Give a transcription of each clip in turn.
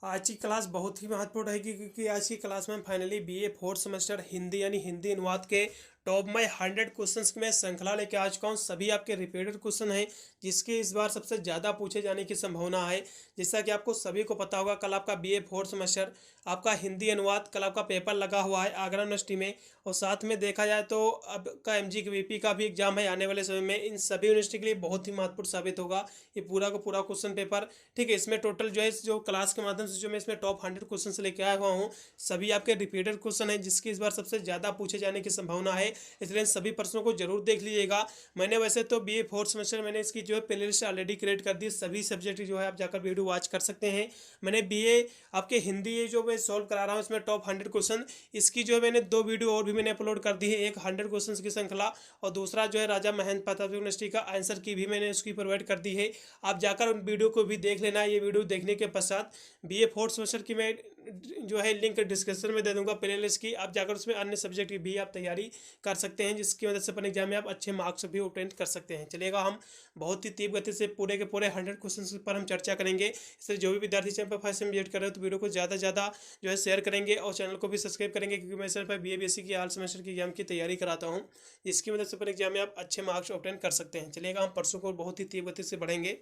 आज की क्लास बहुत ही महत्वपूर्ण रहेगी क्योंकि आज की क्लास में हम finally BA fourth semester Hindi यानी हिंदी अनुवाद के टॉप में 100 क्वेश्चंस की मैं श्रृंखला लेके आ चुका हूँ। सभी आपके रिपीटेड क्वेश्चन हैं जिसके इस बार सबसे ज़्यादा पूछे जाने की संभावना है। जैसा कि आपको सभी को पता होगा, कल आपका बीए फोर्थ सेमेस्टर आपका हिंदी अनुवाद कल आपका पेपर लगा हुआ है आगरा यूनिवर्सिटी में। और साथ में देखा जाए तो अब का MGVP का भी एग्जाम है आने वाले समय में। इन सभी यूनिवर्सिटी के लिए बहुत ही महत्वपूर्ण साबित होगा ये पूरा का पूरा क्वेश्चन पेपर। ठीक है, इसमें टोटल जो है जो क्लास के माध्यम से जो मैं इसमें टॉप 100 क्वेश्चन लेके आया हुआ हूँ, सभी आपके रिपीटेड क्वेश्चन है जिसकी इस बार सबसे ज़्यादा पूछे जाने की संभावना है। इसलिए सभी प्रश्नों को जरूर देख लीजिएगा। मैंने वैसे तो बीए फोर्थ सेमेस्टर मैंने इसकी जो है प्ले लिस्ट ऑलरेडी क्रिएट कर दी, सभी सब्जेक्ट जो है आप जाकर वीडियो वॉच कर सकते हैं। मैंने बीए आपके हिंदी ये जो मैं सॉल्व करा रहा हूँ इसमें टॉप 100 क्वेश्चन, इसकी जो है मैंने 2 वीडियो और भी मैंने अपलोड कर दी है। एक 100 क्वेश्चन की श्रृंखला और दूसरा जो है राजा महेंद्र प्रताप यूनिवर्सिटी का आंसर की भी मैंने उसकी प्रोवाइड कर दी है। आप जाकर उन वीडियो को भी देख लेना। ये वीडियो देखने के पश्चात बीए फोर्थ सेमेस्टर की मैं जो है लिंक डिस्क्रिप्शन में दे दूंगा प्ले लिस्ट की, आप जाकर उसमें अन्य सब्जेक्ट की भी आप तैयारी कर सकते हैं जिसकी वजह से अपने एग्जाम में आप अच्छे मार्क्स भी ऑब्टेन कर सकते हैं। चलिएगा, हम बहुत ही तीव्र गति से पूरे के पूरे 100 क्वेश्चन पर हम चर्चा करेंगे। इसलिए जो भी विद्यार्थी चैनल पर फर्स्ट टाइम विजिट कर रहे हो तो वीडियो को ज़्यादा ज़्यादा जो है शेयर करेंगे और चैनल को भी सब्सक्राइब करेंगे क्योंकि मैं चैनल पर BA BSc की ऑल सेमेस्टर की एग्जाम की तैयारी कराता हूँ जिसकी वजह से अपने एग्जाम में आप अच्छे मार्क्स ऑब्टेन कर सकते हैं। चलिएगा, हम परसों को बहुत ही तीव्र गति से बढ़ेंगे।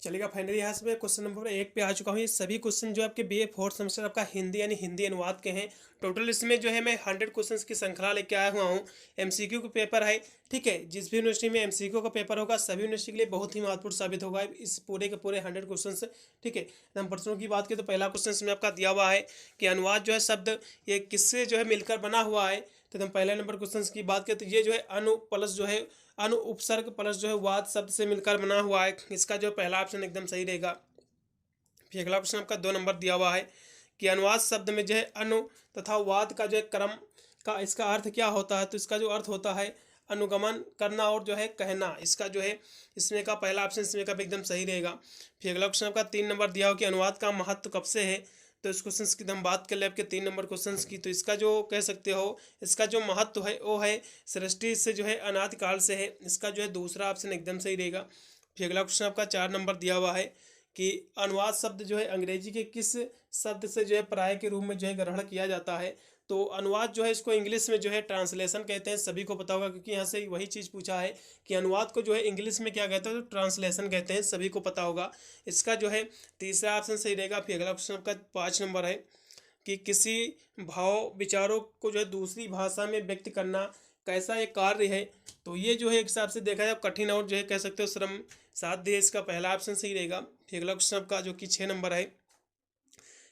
चलेगा, फाइनली यहाँ से मैं क्वेश्चन नंबर 1 पे आ चुका हूँ। ये सभी क्वेश्चन जो आपके बीए फोर्थ सेमेस्टर आपका हिंदी यानी हिंदी अनुवाद के हैं। टोटल इसमें जो है मैं 100 क्वेश्चन की श्रृंखला लेके आया हुआ हूँ। MCQ का पेपर है। ठीक है, जिस भी यूनिवर्सिटी में MCQ का पेपर होगा सभी यूनिवर्सिटी के लिए बहुत ही महत्वपूर्ण साबित होगा इस पूरे के पूरे 100 क्वेश्चन। ठीक है, हम प्रश्नों की बात करें तो पहला क्वेश्चन इसमें आपका दिया हुआ है कि अनुवाद जो है शब्द ये किससे जो है मिलकर बना हुआ है। तो हम पहले नंबर क्वेश्चन की बात करें तो ये जो है अनु प्लस जो है अनु उपसर्ग प्लस जो है वाद शब्द से मिलकर बना हुआ है। इसका जो पहला ऑप्शन एकदम सही रहेगा। फिर अगला क्वेश्चन आपका 2 नंबर दिया हुआ है कि अनुवाद शब्द में जो है अनु तथा वाद का जो है क्रम का इसका अर्थ क्या होता है। तो इसका जो अर्थ होता है अनुगमन करना और जो है कहना। इसका जो है इसमें का पहला ऑप्शन इसमें का भी एकदम सही रहेगा। फिर अगला क्वेश्चन आपका 3 नंबर दिया हो कि अनुवाद का महत्व कब से है। तो इस क्वेश्चन की हम बात कर ले आपके 3 नंबर क्वेश्चन की, तो इसका जो कह सकते हो इसका जो महत्व है वो है सृष्टि से जो है अनादि काल से है। इसका जो है दूसरा ऑप्शन एकदम सही रहेगा। फिर अगला क्वेश्चन आपका 4 नंबर दिया हुआ है कि अनुवाद शब्द जो है अंग्रेजी के किस शब्द से जो है पर्याय के रूप में जो है ग्रहण किया जाता है। तो अनुवाद जो है इसको इंग्लिश में जो है ट्रांसलेशन कहते हैं, सभी को पता होगा क्योंकि यहाँ से वही चीज़ पूछा है कि अनुवाद को जो है इंग्लिश में क्या कहते हैं तो ट्रांसलेशन कहते हैं, सभी को पता होगा। इसका जो है तीसरा ऑप्शन सही रहेगा। फिर अगला क्वेश्चन आपका 5 नंबर है कि किसी भाव विचारों को जो है दूसरी भाषा में व्यक्त करना कैसा एक कार्य है। तो ये जो है एक हिसाब से देखा जाए कठिन और जो है कह सकते हो श्रम साध्य है। इसका पहला ऑप्शन सही रहेगा। फिर अगला क्वेश्चन आपका जो कि 6 नंबर है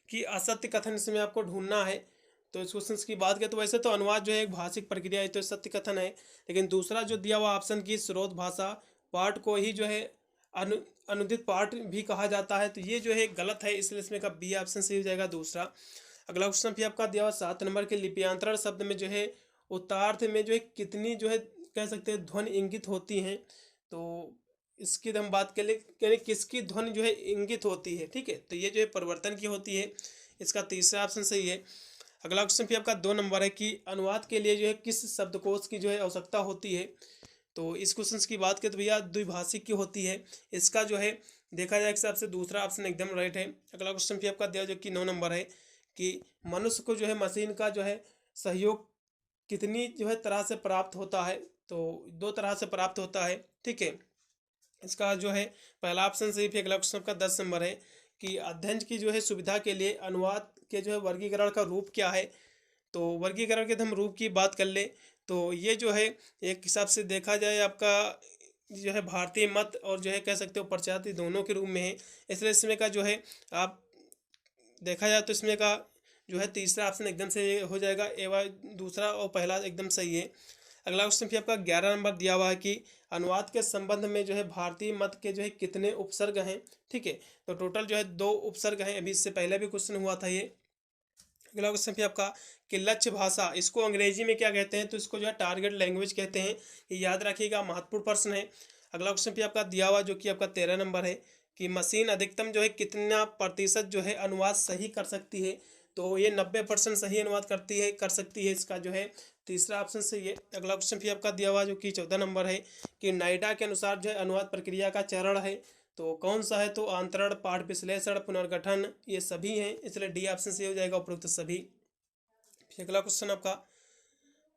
कि असत्य कथन इसमें आपको ढूंढना है। तो इस क्वेश्चन की बात करें तो वैसे तो अनुवाद जो है एक भाषिक प्रक्रिया है तो सत्य कथन है, लेकिन दूसरा जो दिया हुआ ऑप्शन की स्रोत भाषा पाठ को ही जो है अनुदित पाठ भी कहा जाता है, तो ये जो है गलत है, इसलिए इसमें का बी ऑप्शन सही हो जाएगा दूसरा। अगला क्वेश्चन भी आपका दिया हुआ 7 नंबर के लिप्यांतरण शब्द में जो है उत्तरार्थ में जो है कितनी जो है कह सकते हैं ध्वनि इंगित होती हैं। तो इसकी हम बात करें किसकी ध्वनि जो है इंगित होती है। ठीक है, तो ये जो है परिवर्तन की होती है। इसका तीसरा ऑप्शन सही है। अगला क्वेश्चन भी आपका 2 नंबर है कि अनुवाद के लिए जो है किस शब्दकोश की जो है आवश्यकता होती है। तो इस क्वेश्चन की बात करें तो भैया द्विभाषिक की होती है। इसका जो है देखा जाए हिसाब से दूसरा ऑप्शन एकदम राइट है। अगला क्वेश्चन भी आपका दिया जो कि 9 नंबर है कि मनुष्य को जो है मशीन का जो है सहयोग कितनी जो है तरह से प्राप्त होता है। तो 2 तरह से प्राप्त होता है। ठीक है, इसका जो है पहला ऑप्शन सही। फिर अगला क्वेश्चन का 10 नंबर है कि अध्ययन की जो है सुविधा के लिए अनुवाद के जो है वर्गीकरण का रूप क्या है। तो वर्गीकरण के हम रूप की बात कर ले तो ये जो है एक हिसाब से देखा जाए आपका जो है भारतीय मत और जो है कह सकते हो प्रजाति दोनों के रूप में है, इसलिए इसमें का जो है आप देखा जाए तो इसमें का जो है तीसरा ऑप्शन एकदम से हो जाएगा एवं दूसरा और पहला एकदम सही है। अगला क्वेश्चन फिर आपका 11 नंबर दिया हुआ है कि अनुवाद के संबंध में जो है भारतीय मत के जो है कितने उपसर्ग हैं। ठीक है, तो टोटल जो है 2 उपसर्ग हैं, अभी इससे पहले भी क्वेश्चन हुआ था ये। अगला क्वेश्चन फिर आपका कि लक्ष्य भाषा इसको अंग्रेजी में क्या कहते हैं। तो इसको जो है टारगेट लैंग्वेज कहते हैं, ये याद रखिएगा, महत्वपूर्ण प्रश्न है। अगला क्वेश्चन फिर आपका दिया हुआ जो कि आपका 13 नंबर है कि मशीन अधिकतम जो है कितना प्रतिशत जो है अनुवाद सही कर सकती है। तो ये 90% सही अनुवाद कर सकती है। इसका जो है तीसरा ऑप्शन सही है। अगला क्वेश्चन फिर आपका दिया हुआ जो कि 14 नंबर है कि नाइडा के अनुसार जो है अनुवाद प्रक्रिया का चरण है। तो कौन सा है, तो अंतरण, पाठ विश्लेषण, पुनर्गठन, ये सभी हैं, इसलिए डी ऑप्शन से हो जाएगा उपरोक्त सभी। फिर अगला क्वेश्चन आपका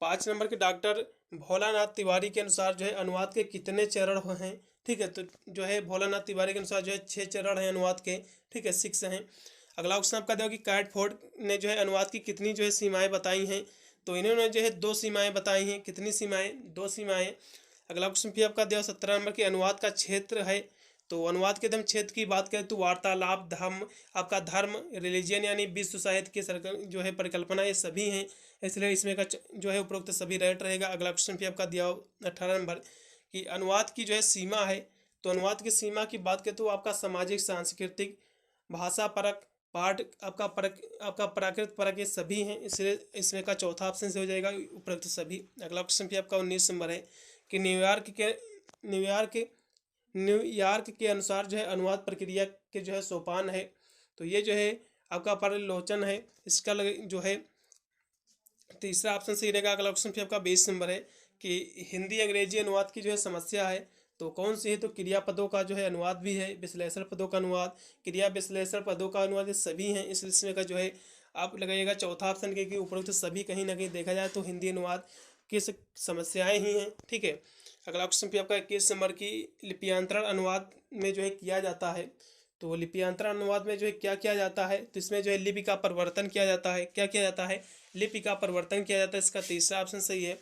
5 नंबर के डॉक्टर भोलानाथ तिवारी के अनुसार जो है अनुवाद के कितने चरण हैं। ठीक है, तो जो है भोलानाथ तिवारी के अनुसार जो है 6 चरण हैं अनुवाद के। ठीक है, 6 हैं। अगला क्वेश्चन आपका देखो कि कैटफोर्ड ने जो है अनुवाद की कितनी जो है सीमाएं बताई हैं। तो इन्होंने जो है 2 सीमाएं बताई हैं। कितनी सीमाएं, 2 सीमाएं। अगला क्वेश्चन फिर आपका देखो 17 नंबर के अनुवाद का क्षेत्र है। तो अनुवाद के क्षेत्र की बात करें तो वार्तालाप, धर्म, आपका धर्म, रिलीजियन यानी विश्व साहित्य की जो है परिकल्पना, ये सभी हैं, इसलिए इसमें का जो है उपरोक्त सभी राइट रहेगा। अगला क्वेश्चन फिर आपका दिया 18 नंबर कि अनुवाद की जो है सीमा है। तो अनुवाद की सीमा की बात करें तो आपका सामाजिक, सांस्कृतिक, भाषा परक, पाठ आपका प्राकृत परक, ये सभी हैं, इसलिए इसमें का चौथा ऑप्शन से हो जाएगा उपरोक्त सभी। अगला क्वेश्चन फिर आपका 19 नंबर है कि न्यूयॉर्क के अनुसार जो है अनुवाद प्रक्रिया के जो है सोपान है। तो ये जो है आपका पर्यालोचन है, इसका जो है तीसरा ऑप्शन सही रहेगा। अगला ऑप्शन फिर आपका 20 नंबर है कि हिंदी अंग्रेजी अनुवाद की जो है समस्या है। तो कौन सी है, तो क्रियापदों का जो है अनुवाद भी है, विश्लेषण पदों का अनुवाद, क्रिया विश्लेषण पदों का अनुवाद, ये सभी हैं, इस इसमें का जो है आप लगाइएगा चौथा ऑप्शन के कि उपरोक्त सभी कहीं ना कहीं देखा जाए तो हिंदी अनुवाद की समस्याएं ही हैं। ठीक है, अगला क्वेश्चन पे आपका 21 नंबर की लिप्यांतरण अनुवाद में जो है किया जाता है। तो लिप्यांतरण अनुवाद में जो है क्या किया जाता है, तो इसमें जो है लिपि का परिवर्तन किया जाता है। क्या किया जाता है, लिपि का परिवर्तन किया जाता है, इसका तीसरा ऑप्शन सही है।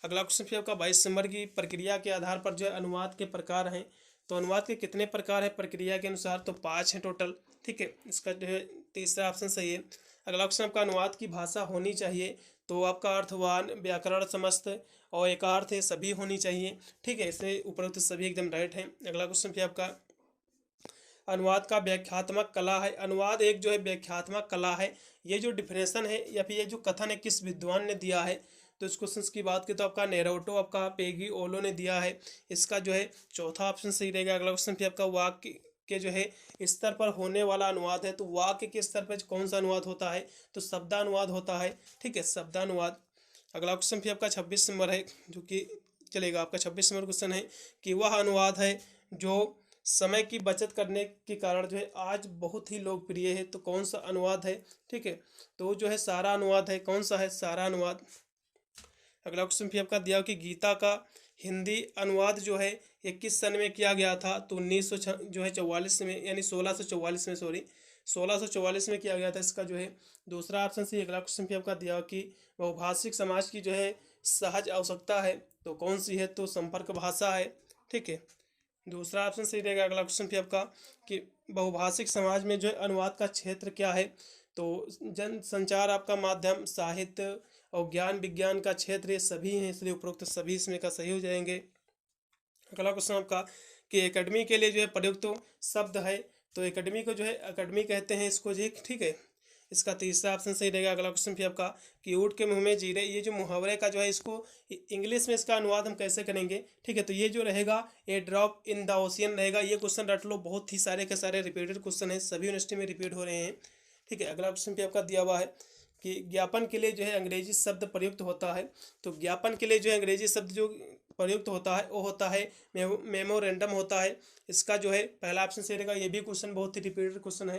अगला क्वेश्चन फिर आपका 22 नंबर की प्रक्रिया के आधार पर जो है अनुवाद के प्रकार हैं। तो अनुवाद के कितने प्रकार हैं प्रक्रिया के अनुसार, तो 5 हैं टोटल। ठीक है, इसका जो है तीसरा ऑप्शन सही है। अगला क्वेश्चन आपका अनुवाद की भाषा होनी चाहिए। तो आपका अर्थवान, व्याकरण समस्त और एकार्थ है, सभी होनी चाहिए। ठीक है, इससे उपरोक्त सभी एकदम राइट हैं। अगला क्वेश्चन फिर आपका अनुवाद का व्याख्यात्मक कला है। अनुवाद एक जो है व्याख्यात्मक कला है। ये जो डिफिनेशन है या फिर ये जो कथन है किस विद्वान ने दिया है, तो इस क्वेश्चन की बात करें तो आपका नेरोटो, आपका पेगी ओलो ने दिया है। इसका जो है चौथा ऑप्शन सही रहेगा। अगला क्वेश्चन फिर आपका वाक्य के जो है स्तर पर होने वाला अनुवाद है। तो वाक्य के स्तर पर कौन सा अनुवाद होता है, तो शब्दानुवाद होता है। ठीक है, शब्दानुवाद। अगला क्वेश्चन फिर आपका 26 नंबर है, जो कि चलेगा आपका 26 नंबर क्वेश्चन है कि वह अनुवाद है जो समय की बचत करने के कारण जो है आज बहुत ही लोकप्रिय है। तो कौन सा अनुवाद है, ठीक है, तो जो है सारा अनुवाद है। कौन सा है, सारा अनुवाद। अगला क्वेश्चन फिर आपका दिया कि गीता का हिंदी अनुवाद जो है ये किस सन में किया गया था, तो 1944 में, यानी 1644 में, सॉरी 1644 में किया गया था। इसका जो है दूसरा ऑप्शन से। अगला क्वेश्चन फिर आपका दिया कि बहुभाषिक समाज की जो है सहज आवश्यकता है। तो कौन सी है, तो संपर्क भाषा है। ठीक है, दूसरा ऑप्शन सही रहेगा। अगला क्वेश्चन फिर आपका कि बहुभाषिक समाज में जो है अनुवाद का क्षेत्र क्या है, तो जन संचार, आपका माध्यम, साहित्य और ज्ञान विज्ञान का क्षेत्र, ये सभी हैं, इसलिए उपरोक्त सभी इसमें का सही हो जाएंगे। अगला क्वेश्चन आपका कि एकेडमी के लिए जो है प्रयुक्त शब्द है। तो एकेडमी को जो है अकेडमी कहते हैं इसको जी। ठीक है, इसका तीसरा ऑप्शन सही रहेगा। अगला क्वेश्चन फिर आपका कि ऊँट के मुंह में जीरे, ये जो मुहावरे का जो है इसको इंग्लिश में इसका अनुवाद हम कैसे करेंगे। ठीक है, तो ये जो रहेगा ए ड्रॉप इन द ओशियन रहेगा। ये क्वेश्चन रट लो, बहुत ही सारे के सारे रिपीटेड क्वेश्चन है, सभी यूनिवर्सिटी में रिपीट हो रहे हैं। ठीक है, अगला क्वेश्चन पे आपका दिया हुआ है कि ज्ञापन के लिए जो है अंग्रेजी शब्द प्रयुक्त होता है। तो ज्ञापन के लिए जो है अंग्रेजी शब्द जो प्रयुक्त होता है वो होता है मेमोरेंडम होता है। इसका जो है पहला ऑप्शन सही रहेगा। ये भी क्वेश्चन बहुत ही रिपीटेड क्वेश्चन है।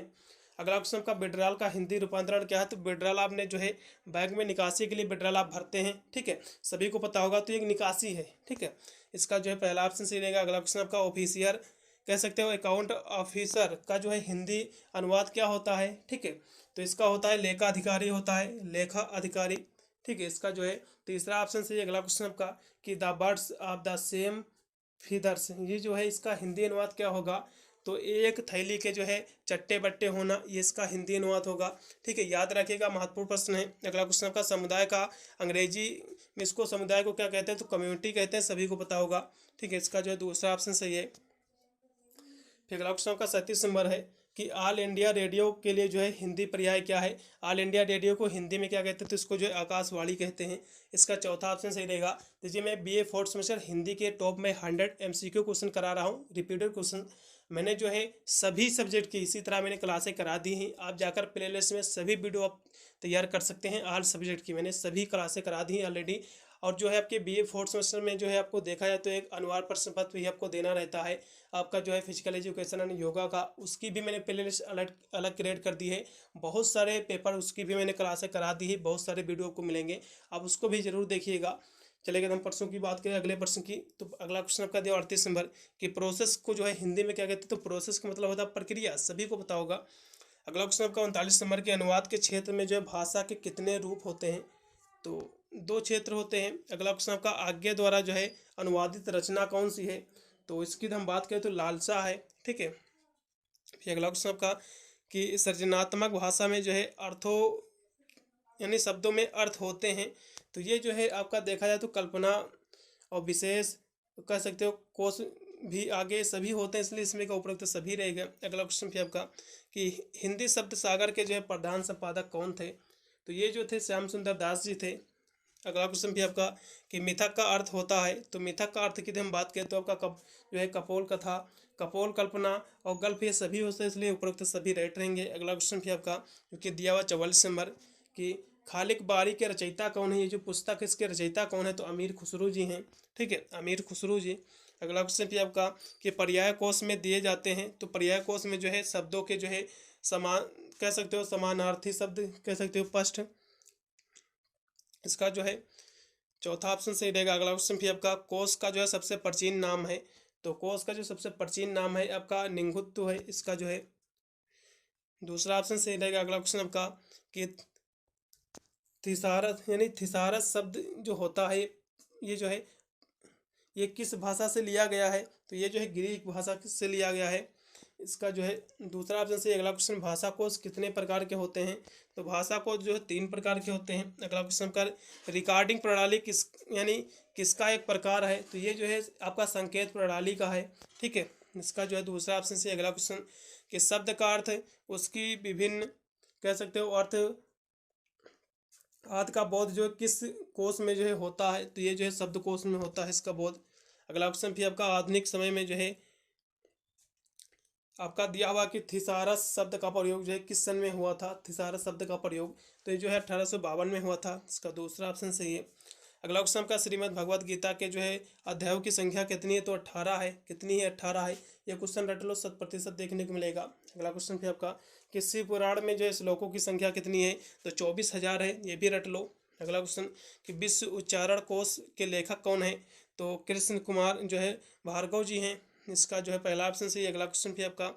अगला क्वेश्चन का विड्रॉल का हिंदी रूपांतरण क्या है, तो विड्रॉल आपने जो है बैंक में निकासी के लिए विड्रॉल आप भरते हैं। ठीक है, सभी को पता होगा, तो एक निकासी है। ठीक है, इसका जो है पहला ऑप्शन सही रहेगा। अगला क्वेश्चन आपका ऑफिसियर कह सकते हो, अकाउंट ऑफिसर का जो है हिंदी अनुवाद क्या होता है। ठीक है, तो इसका होता है लेखा अधिकारी होता है, लेखा अधिकारी। ठीक है, इसका जो है तीसरा ऑप्शन सही। अगला क्वेश्चन आपका कि the birds of the same feathers, ये जो है इसका हिंदी अनुवाद क्या होगा, तो एक थैली के जो है चट्टे बट्टे होना, ये इसका हिंदी अनुवाद होगा। ठीक है, याद रखिएगा, महत्वपूर्ण प्रश्न है। अगला क्वेश्चन आपका समुदाय का अंग्रेजी में इसको समुदाय को क्या कहते हैं, तो कम्युनिटी कहते हैं, सभी को पता होगा। ठीक है, इसका जो है दूसरा ऑप्शन सही है। फिर अगला क्वेश्चन आपका 37 नंबर है कि ऑल इंडिया रेडियो के लिए जो है हिंदी पर्याय क्या है। ऑल इंडिया रेडियो को हिंदी में क्या कहते हैं, तो इसको जो है आकाशवाणी कहते हैं। इसका चौथा ऑप्शन सही रहेगा। देखिए, मैं BA 4th सेमेस्टर हिंदी के टॉप में 100 MCQ क्वेश्चन करा रहा हूँ, रिपीटेड क्वेश्चन। मैंने जो है सभी सब्जेक्ट की इसी तरह मैंने क्लासें करा दी हैं। आप जाकर प्लेलिस्ट में सभी वीडियो आप तैयार कर सकते हैं। ऑल सब्जेक्ट की मैंने सभी क्लासें करा दी हैं ऑलरेडी। और जो है आपके बीए फोर्थ सेमेस्टर में जो है आपको देखा जाए तो एक अनिवार्य प्रश्न पत्र भी आपको देना रहता है आपका जो है फिजिकल एजुकेशन एंड योगा का, उसकी भी मैंने प्ले लिस्ट अलग अलग क्रिएट कर दी है। बहुत सारे पेपर उसकी भी मैंने क्लासें करा दी है, बहुत सारे वीडियो आपको मिलेंगे, आप उसको भी जरूर देखिएगा। चलेगा, हम प्रश्नों की बात करें अगले प्रश्न की, तो अगला क्वेश्चन आपका दिया 38 नंबर कि प्रोसेस को जो है हिंदी में क्या कहते हैं, तो प्रोसेस का मतलब होता है प्रक्रिया, सभी को पता होगा। अगला क्वेश्चन आपका 39 नंबर के अनुवाद के क्षेत्र में जो है भाषा के कितने रूप होते हैं, तो 2 क्षेत्र होते हैं। अगला क्वेश्चन आपका आज्ञा द्वारा जो है अनुवादित रचना कौन सी है, तो इसकी हम बात करें तो लालसा है, ठीक है। फिर अगला क्वेश्चन आपका कि सृजनात्मक भाषा में जो है अर्थों यानी शब्दों में अर्थ होते हैं, तो ये जो है आपका देखा जाए तो कल्पना और विशेष कह सकते हो, कोश भी आगे सभी होते हैं, इसलिए इसमें का उपरोक्त सभी रहेगा। अगला क्वेश्चन फिर आपका कि हिंदी शब्द सागर के जो है प्रधान संपादक कौन थे, तो ये जो थे श्याम सुंदर दास जी थे। अगला क्वेश्चन भी आपका कि मिथक का अर्थ होता है, तो मिथक का अर्थ की हम बात करें तो आपका जो है कपोल कथा, कपोल कल्पना और गल्प, ये सभी होते हैं, इसलिए उपरोक्त सभी राइट रहेंगे। अगला क्वेश्चन भी आपका जो कि दिया हुआ 44 नंबर कि खालिक बारी के रचयिता कौन है, ये जो पुस्तक इसके रचयिता कौन है, तो अमीर खुसरो जी हैं, ठीक है, अमीर खुसरो जी। अगला क्वेश्चन भी आपका कि पर्याय कोश में दिए जाते हैं, तो पर्याय कोश में जो है शब्दों के जो है समान कह सकते हो, समानार्थी शब्द कह सकते हो, स्पष्ट, इसका जो है चौथा ऑप्शन सही रहेगा। अगला क्वेश्चन भी आपका कोश का जो है सबसे प्राचीन नाम है, तो कोश का जो सबसे प्राचीन नाम है आपका निंगुत्तु है, इसका जो है दूसरा ऑप्शन सही रहेगा। अगला क्वेश्चन आपका कि थिसारस यानी थिसारस शब्द जो होता है ये जो है ये किस भाषा से लिया गया है, तो ये जो है ग्रीक भाषा से लिया गया है, इसका जो है दूसरा ऑप्शन से। अगला क्वेश्चन भाषा कोश कितने प्रकार के होते हैं, तो भाषा कोश जो है 3 प्रकार के होते हैं। अगला क्वेश्चन का रिकॉर्डिंग प्रणाली किस यानी किसका एक प्रकार है, तो ये जो है आपका संकेत प्रणाली का है, ठीक है, इसका जो है दूसरा ऑप्शन से। अगला क्वेश्चन कि शब्द का अर्थ उसकी विभिन्न कह सकते हो अर्थ आदि का बोध जो किस कोश में जो है होता है, तो ये जो है शब्द कोश में होता है इसका बोध। अगला ऑप्शन भी आपका आधुनिक समय में जो है आपका दिया हुआ कि थिसारस शब्द का प्रयोग जो है किस सन में हुआ था, थिसारस शब्द का प्रयोग, तो ये जो है 1852 में हुआ था, इसका दूसरा ऑप्शन सही है। अगला क्वेश्चन का श्रीमद् भगवद गीता के जो है अध्यायों की संख्या कितनी है, तो 18 है, कितनी है 18 है, ये क्वेश्चन रट लो, 100% देखने को मिलेगा। अगला क्वेश्चन भी आपका कि शिव पुराण में जो है श्लोकों की संख्या कितनी है, तो 24,000 है, ये भी रट लो। अगला क्वेश्चन कि विश्व उच्चारण कोश के लेखक कौन है, तो कृष्ण कुमार जो है भार्गव जी हैं, इसका जो है पहला ऑप्शन सही। अगला क्वेश्चन भी आपका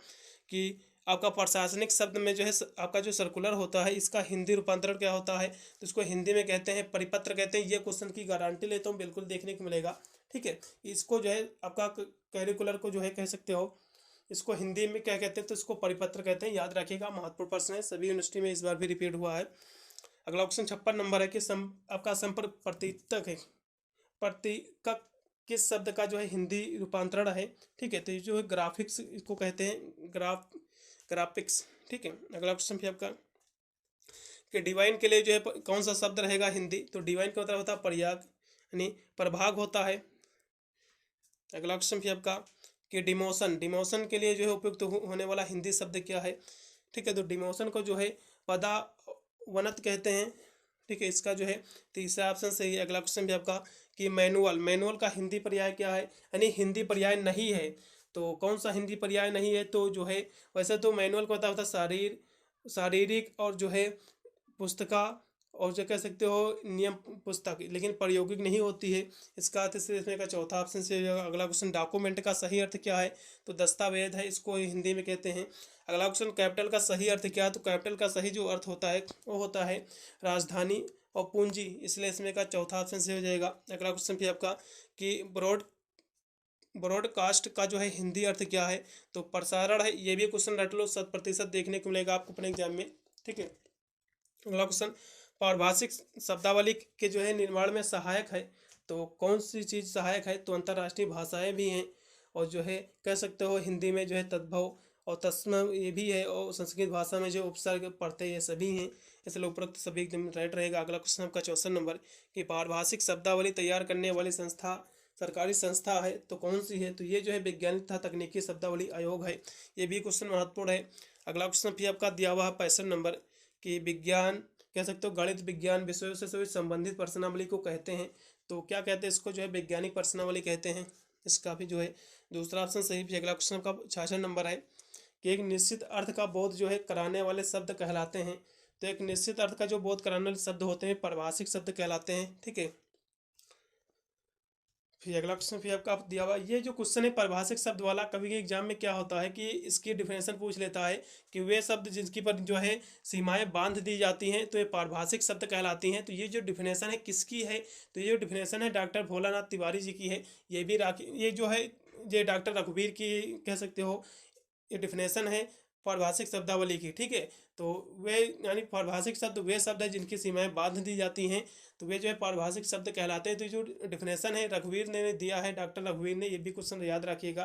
कि आपका प्रशासनिक शब्द में जो है आपका जो सर्कुलर होता है इसका हिंदी रूपांतरण क्या होता है, तो इसको हिंदी में कहते हैं परिपत्र कहते हैं, ये क्वेश्चन की गारंटी लेता हूँ, बिल्कुल देखने को मिलेगा, ठीक है। इसको जो है आपका कैरिकुलर को जो है कह सकते हो, इसको हिंदी में क्या कहते हैं, तो इसको परिपत्र कहते हैं, याद रखिएगा, महत्वपूर्ण प्रश्न है, सभी यूनिवर्सिटी में इस बार भी रिपीट हुआ है। अगला क्वेश्चन 56 नंबर है कि आपका संपर्क प्रतीक है, प्रतीक किस शब्द का जो है हिंदी रूपांतरण है, ठीक है, तो ये जो है ग्राफिक्स इसको कहते हैं, ग्राफिक्स, ठीक है। अगला क्वेश्चन भी आपका कि डिवाइन के लिए जो है कौन सा शब्द रहेगा हिंदी, तो डिवाइन का मतलब होता है प्रयाग यानी प्रभाग होता है। अगला क्वेश्चन भी आपका कि डिमोशन, डिमोशन के लिए जो है उपयुक्त होने वाला हिंदी शब्द क्या है, ठीक है, तो डिमोशन को जो है पदावनत कहते हैं, ठीक है, इसका जो है तीसरा ऑप्शन सही है। अगला क्वेश्चन भी आपका कि मैनुअल, मैनुअल का हिंदी पर्याय क्या है, यानी हिंदी पर्याय नहीं है, तो कौन सा हिंदी पर्याय नहीं है, तो जो है वैसे तो मैनुअल का होता है शारीरिक और जो है पुस्तिका और जो कह सकते हो नियम पुस्तक, लेकिन प्रायोगिक नहीं होती है, इसका अर्थ से इसमें का चौथा ऑप्शन से। अगला क्वेश्चन डॉक्यूमेंट का सही अर्थ क्या है, तो दस्तावेज है, इसको हिंदी में कहते हैं। अगला क्वेश्चन कैपिटल का सही अर्थ क्या है, तो कैपिटल का सही जो अर्थ होता है वो होता है राजधानी और पूंजी, इसलिए इसमें का चौथा ऑप्शन से हो जाएगा। अगला क्वेश्चन भी आपका कि ब्रॉडकास्ट का जो है हिंदी अर्थ क्या है, तो प्रसारण है, ये भी क्वेश्चन रट लो, 100% देखने को मिलेगा आपको अपने एग्जाम में, ठीक है। अगला क्वेश्चन पारिभाषिक शब्दावली के जो है निर्माण में सहायक है, तो कौन सी चीज़ सहायक है, तो अंतर्राष्ट्रीय भाषाएं भी हैं, और जो है कह सकते हो हिंदी में जो है तद्भव और तत्सम ये भी है, और संस्कृत भाषा में जो उपसर्ग पढ़ते ये सभी हैं, इसलिए उपरोक्त सभी एकदम राइट रहेगा। अगला क्वेश्चन आपका 64 नंबर कि पारिभाषिक शब्दावली तैयार करने वाली संस्था सरकारी संस्था है, तो कौन सी है, तो ये जो है वैज्ञानिक तथा तकनीकी शब्दावली आयोग है, ये भी क्वेश्चन महत्वपूर्ण है। अगला क्वेश्चन भी आपका दिया हुआ है 65 नंबर कि विज्ञान कह सकते हो गणित विज्ञान विषयों से संबंधित प्रश्नावली को कहते हैं, तो क्या कहते हैं इसको, जो है वैज्ञानिक प्रश्नावली कहते हैं। इसका भी जो है दूसरा ऑप्शन सही। फिर अगला क्वेश्चन का 66 नंबर है कि एक निश्चित अर्थ का बोध जो है कराने वाले शब्द कहलाते हैं। तो एक निश्चित अर्थ का जो बोध कराने वाले शब्द होते हैं परिभाषिक शब्द कहलाते हैं, ठीक है। फिर अगला क्वेश्चन फिर आपका दिया हुआ, ये जो क्वेश्चन है परिभाषिक शब्द वाला, कभी एग्जाम में क्या होता है कि इसकी डिफिनेशन पूछ लेता है कि वे शब्द जिनकी पर जो है सीमाएं बांध दी जाती हैं तो ये परिभाषिक शब्द कहलाती हैं। तो ये जो डिफिनेशन है किसकी है, तो ये जो डिफिनेशन है डॉक्टर भोलानाथ तिवारी जी की है। ये भी ये जो है ये डॉक्टर रघुवीर की कह सकते हो, ये डिफिनेशन है परिभाषिक शब्दावली की, ठीक है। तो वे यानी परिभाषिक शब्द वे शब्द है जिनकी सीमाएं बांध दी जाती हैं, तो वे जो है परिभाषिक शब्द कहलाते हैं। तो जो डिफिनेशन है रघुवीर ने दिया है, डॉक्टर रघुवीर ने, ये भी क्वेश्चन याद रखिएगा।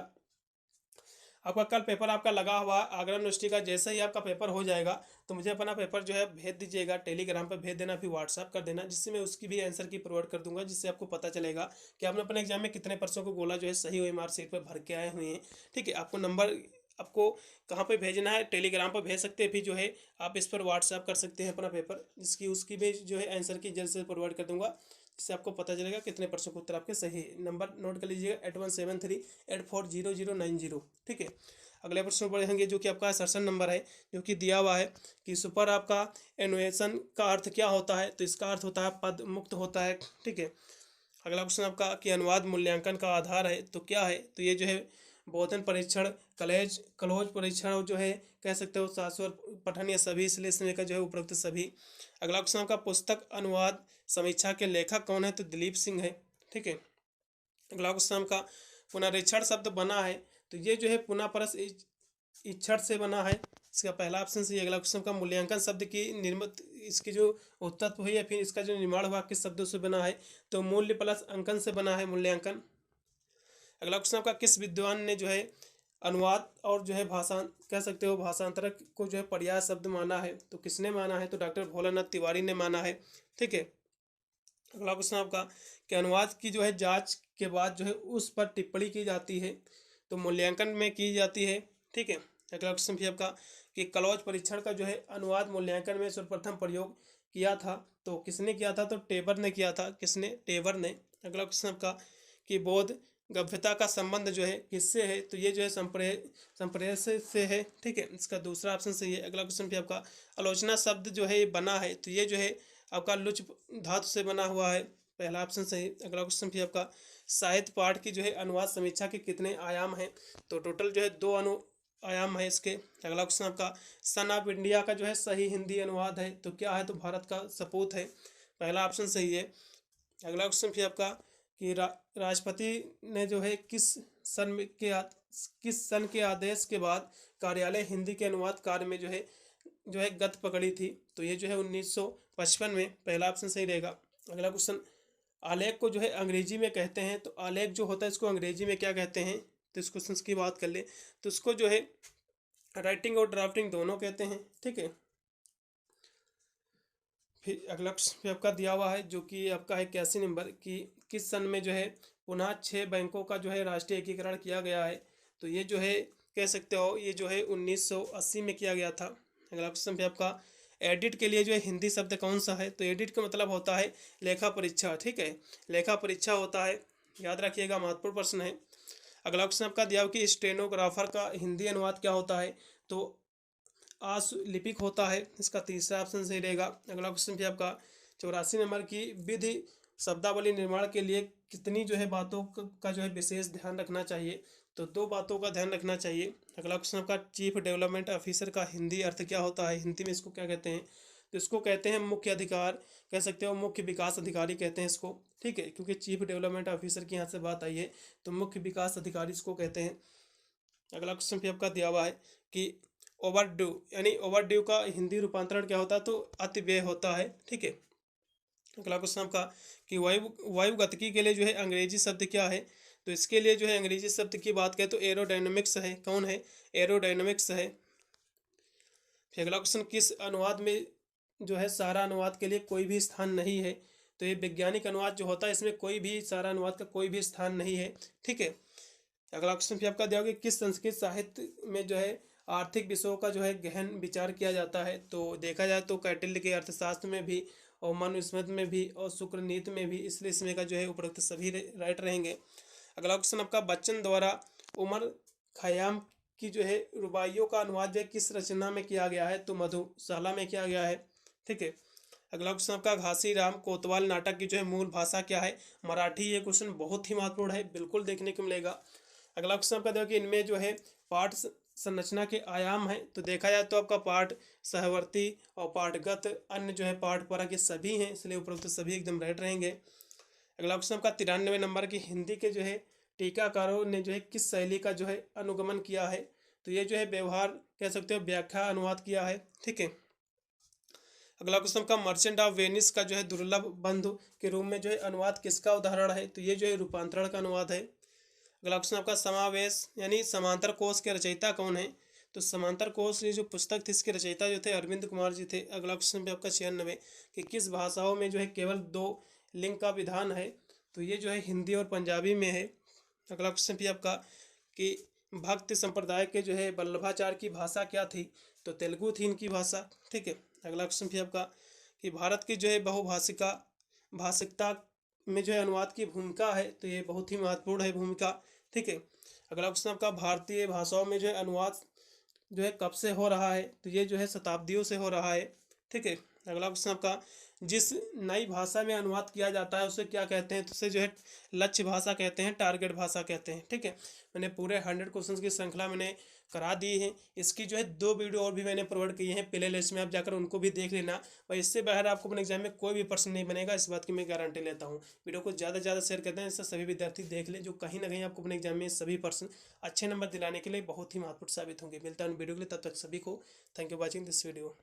आपका कल पेपर आपका लगा हुआ आगरा यूनिवर्सिटी का, जैसे ही आपका पेपर हो जाएगा तो मुझे अपना पेपर जो है भेज दीजिएगा, टेलीग्राम पर भेज देना, फिर व्हाट्सअप कर देना, जिससे मैं उसकी भी आंसर की प्रोवाइड कर दूंगा, जिससे आपको पता चलेगा कि आपने अपने एग्जाम में कितने पर्सों को गोला जो है सही हुई मार्कशीट पर भर के आए हुए हैं, ठीक है। आपको नंबर आपको कहाँ पे भेजना है, टेलीग्राम पर भेज सकते हैं, फिर जो है आप इस पर व्हाट्सअप कर सकते हैं अपना पेपर, जिसकी उसकी भी जो है आंसर की जल्द से प्रोवाइड कर दूंगा, जिससे आपको पता चलेगा कितने पर्सों को उत्तर आपके सही है। नंबर नोट कर लीजिएगा 8173840090, ठीक है। अगले प्रश्न बढ़ेंगे जो कि आपका 67 नंबर है, जो कि दिया हुआ है कि सुपर आपका एनुएशन का अर्थ क्या होता है। तो इसका अर्थ होता है पद मुक्त होता है, ठीक है। अगला क्वेश्चन आपका कि अनुवाद मूल्यांकन का आधार है, तो क्या है, तो ये जो है बोधन परीक्षण, क्लोज परीक्षण और जो है कह सकते हो शाश्वत पठन या सभी विश्लेषण का जो है उपरोक्त सभी। अगला क्वेश्चन आपका पुस्तक अनुवाद समीक्षा के लेखक कौन है, तो दिलीप सिंह है, ठीक है। अगला क्वेश्चन आपका पुनरीक्षण शब्द बना है, तो ये जो है पुनः परस इक्षण से बना है, इसका पहला ऑप्शन सही। अगला क्वेश्चन का मूल्यांकन शब्द की निर्मित इसकी जो उत्पत्ति हुई है, फिर इसका जो निर्माण हुआ किस शब्दों से बना है, तो मूल्य प्लस अंकन से बना है मूल्यांकन। अगला क्वेश्चन आपका किस विद्वान ने जो है अनुवाद और जो है भाषा कह सकते हो भाषांतर को जो है पर्याय शब्द माना है, तो किसने माना है, तो डॉक्टर भोलानाथ तिवारी ने माना है, ठीक है। अगला क्वेश्चन आपका कि अनुवाद की जो है जांच के बाद जो है उस पर टिप्पणी की जाती है, तो मूल्यांकन में की जाती है, ठीक है। अगला क्वेश्चन भी आपका कि क्लोज परीक्षण का जो है अनुवाद मूल्यांकन में सर्वप्रथम प्रयोग किया था, तो किसने किया था, तो टेबर ने किया था, किसने, टेबर ने। अगला क्वेश्चन आपका कि बोध गभ्यता का संबंध जो है किससे है, तो ये जो है संप्रेषण से है, ठीक है। इसका दूसरा ऑप्शन सही है। अगला क्वेश्चन भी आपका आलोचना शब्द जो है बना है, तो ये जो है आपका लुच धातु से बना हुआ है, पहला ऑप्शन सही। अगला क्वेश्चन भी आपका साहित्य पाठ की जो है अनुवाद समीक्षा के कितने आयाम हैं, तो टोटल जो है 2 आयाम है इसके। अगला क्वेश्चन आपका सन ऑफ इंडिया का जो है सही हिंदी अनुवाद है, तो क्या है, तो भारत का सपूत है, पहला ऑप्शन सही है। अगला क्वेश्चन फिर आपका कि राष्ट्रपति ने जो है किस सन के आदेश के बाद कार्यालय हिंदी के अनुवाद कार्य में जो है गति पकड़ी थी, तो ये जो है 1955 में, पहला ऑप्शन सही रहेगा। अगला क्वेश्चन आलेख को जो है अंग्रेजी में कहते हैं, तो आलेख जो होता है इसको अंग्रेजी में क्या कहते हैं, तो इस क्वेश्चन की बात कर ले तो इसको जो है राइटिंग और ड्राफ्टिंग दोनों कहते हैं, ठीक है। फिर अगला भी आपका दिया हुआ है जो कि आपका है 81 नंबर कि किस सन में जो है पुनः 6 बैंकों का जो है राष्ट्रीय एकीकरण किया गया है, तो ये जो है कह सकते हो ये जो है 1980 में किया गया था। अगला क्वेश्चन भी आपका एडिट के लिए जो है हिंदी शब्द कौन सा है, तो एडिट का मतलब होता है लेखा परीक्षा, ठीक है, लेखा परीक्षा होता है, याद रखिएगा, महत्वपूर्ण प्रश्न है। अगला क्वेश्चन आपका दिया हो कि स्टेनोग्राफर का हिंदी अनुवाद क्या होता है, तो आशुलिपिक होता है, इसका तीसरा ऑप्शन सही रहेगा। अगला क्वेश्चन भी आपका 84 नंबर की विधि शब्दावली निर्माण के लिए कितनी जो है बातों का जो है विशेष ध्यान रखना चाहिए, तो 2 बातों का ध्यान रखना चाहिए। अगला क्वेश्चन आपका चीफ डेवलपमेंट ऑफिसर का हिंदी अर्थ क्या होता है, हिंदी में इसको क्या कहते हैं, तो इसको कहते हैं मुख्य अधिकार, कह सकते हो मुख्य विकास अधिकारी कहते हैं इसको, ठीक है, क्योंकि चीफ डेवलपमेंट ऑफिसर की यहाँ से बात आई है, तो मुख्य विकास अधिकारी इसको कहते हैं। अगला क्वेश्चन भी आपका दिया हुआ है कि ओवरड्यू यानी ओवरड्यू का हिंदी रूपांतरण क्या होता है, तो अतिव्यय होता है, ठीक है। अगला क्वेश्चन आपका कि वायुगतिकी के लिए जो है अंग्रेजी शब्द क्या है, तो इसके लिए जो है अंग्रेजी शब्द की बात करें तो एरोडायनेमिक्स है, कौन है, एरोडायनेमिक्स है। फिर अगला क्वेश्चन किस अनुवाद में जो है सारा अनुवाद के लिए कोई भी स्थान नहीं है, तो ये वैज्ञानिक अनुवाद जो होता है इसमें कोई भी सारा अनुवाद का कोई भी स्थान नहीं है, ठीक है। अगला क्वेश्चन फिर आपका दिया होगा किस संस्कृत साहित्य में जो है आर्थिक विषयों का जो है गहन विचार किया जाता है, तो देखा जाए तो कौटिल्य के अर्थशास्त्र में भी और मनुस्मृति में भी और शुक्र नीति में भी, इसलिए इसमें का जो है उपरोक्त सभी राइट रहेंगे। अगला क्वेश्चन आपका, बच्चन द्वारा उमर खयाम की जो है रुबाइयों का अनुवाद जो है किस रचना में किया गया है? तो मधुशाला में किया गया है। ठीक है। अगला क्वेश्चन आपका, घासीराम कोतवाल नाटक की जो है मूल भाषा क्या है? मराठी। ये क्वेश्चन बहुत ही महत्वपूर्ण है, बिल्कुल देखने को मिलेगा। अगला क्वेश्चन आपका देखो कि इनमें जो है पाठ संरचना के आयाम है, तो देखा जाए तो आपका पाठ सहवर्ती और पाठगत अन्य जो है पाठ परक ये सभी हैं, इसलिए उपरोक्त सभी एकदम राइट रहेंगे। अगला क्वेश्चन आपका 93 नंबर की, हिंदी के जो है टीकाकारों ने जो है किस शैली का जो है अनुगमन किया है? तो ये जो है व्यवहार कह सकते हो व्याख्या अनुवाद किया है। ठीक है। अगला क्वेश्चन का, मर्चेंट ऑफ वेनिस का जो है दुर्लभ बंधु के रूप में जो है अनुवाद किसका उदाहरण है? तो ये जो है रूपांतरण का अनुवाद है। अगला क्वेश्चन आपका, समावेश यानी समांतर कोश के रचयिता कौन है? तो समांतर कोश ये जो पुस्तक थी इसके रचयिता जो थे अरविंद कुमार जी थे। अगला क्वेश्चन पे आपका 96 कि किस भाषाओं में जो है केवल 2 लिंग का विधान है? तो ये जो है हिंदी और पंजाबी में है। अगला क्वेश्चन भी आपका कि भक्त संप्रदाय के जो है वल्लभाचार्य की भाषा क्या थी? तो तेलुगु थी इनकी भाषा। ठीक है। अगला क्वेश्चन भी आपका कि भारत की जो है भाषिकता में जो है अनुवाद की भूमिका है? तो ये बहुत ही महत्वपूर्ण है भूमिका। ठीक है। अगला क्वेश्चन आपका, भारतीय भाषाओं में जो है अनुवाद जो है कब से हो रहा है? तो ये जो है शताब्दियों से हो रहा है। ठीक है। अगला क्वेश्चन आपका, जिस नई भाषा में अनुवाद किया जाता है उसे क्या कहते हैं? तो उसे जो है लक्ष्य भाषा कहते हैं, टारगेट भाषा कहते हैं। ठीक है। मैंने पूरे 100 क्वेश्चंस की श्रृंखला मैंने करा दी है। इसकी जो है 2 वीडियो और भी मैंने प्रोवाइड किए हैं प्ले लिस्ट में, आप जाकर उनको भी देख लेना। और इससे बाहर आपको अपने एग्जाम में कोई भी प्रश्न नहीं बनेगा, इस बात की मैं गारंटी लेता हूँ। वीडियो को ज़्यादा से ज़्यादा शेयर करते हैं, इससे सभी विद्यार्थी देख लें, जो कहीं ना कहीं आपको अपने एग्जाम में सभी प्रश्न अच्छे नंबर दिलाने के लिए बहुत ही महत्वपूर्ण साबित होंगे। मिलता है उन वीडियो के लिए, तब तक सभी को thank you watching this video.